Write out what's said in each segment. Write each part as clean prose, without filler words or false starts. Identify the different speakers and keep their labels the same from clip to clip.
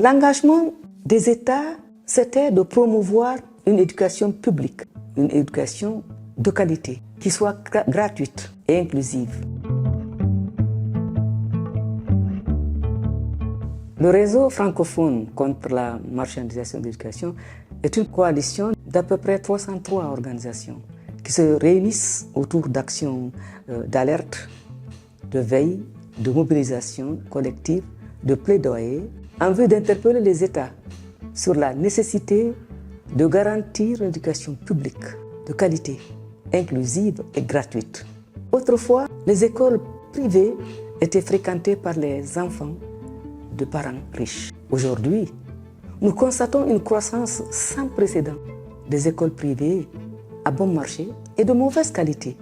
Speaker 1: L'engagement des États, c'était de promouvoir une éducation publique, une éducation de qualité, qui soit gratuite et inclusive. Le réseau francophone contre la marchandisation de l'éducation est une coalition d'à peu près 303 organisations qui se réunissent autour d'actions d'alerte, de veille, de mobilisation collective, de plaidoyer, en vue d'interpeller les États sur la nécessité de garantir une éducation publique de qualité, inclusive et gratuite. Autrefois, les écoles privées étaient fréquentées par les enfants de parents riches. Aujourd'hui, nous constatons une croissance sans précédent des écoles privées à bon marché et de mauvaise qualité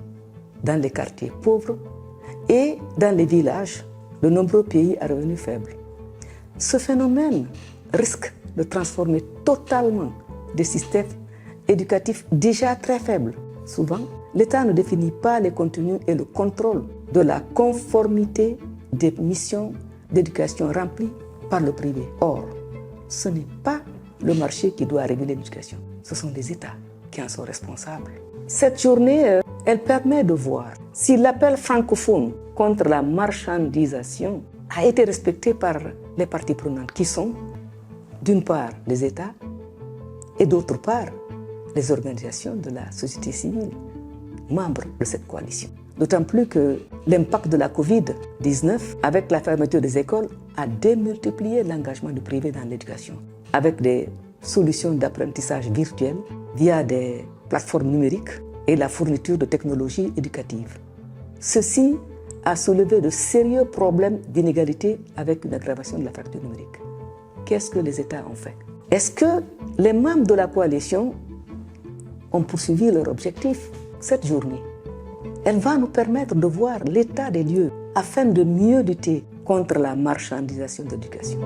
Speaker 1: dans les quartiers pauvres et dans les villages de nombreux pays à revenus faibles. Ce phénomène risque de transformer totalement des systèmes éducatifs déjà très faibles. Souvent, l'État ne définit pas les contenus et le contrôle de la conformité des missions d'éducation remplies par le privé. Or, ce n'est pas le marché qui doit réguler l'éducation, ce sont les États qui en sont responsables. Cette journée, elle permet de voir si l'appel francophone contre la marchandisation a été respecté par les parties prenantes qui sont, d'une part, les États et d'autre part, les organisations de la société civile, membres de cette coalition. D'autant plus que l'impact de la Covid-19 avec la fermeture des écoles a démultiplié l'engagement du privé dans l'éducation, avec des solutions d'apprentissage virtuel via des plateformes numériques et la fourniture de technologies éducatives. Ceci a soulevé de sérieux problèmes d'inégalité avec une aggravation de la fracture numérique. Qu'est-ce que les États ont fait? Est-ce que les membres de la coalition ont poursuivi leur objectif? Cette journée, elle va nous permettre de voir l'état des lieux afin de mieux lutter contre la marchandisation de l'éducation.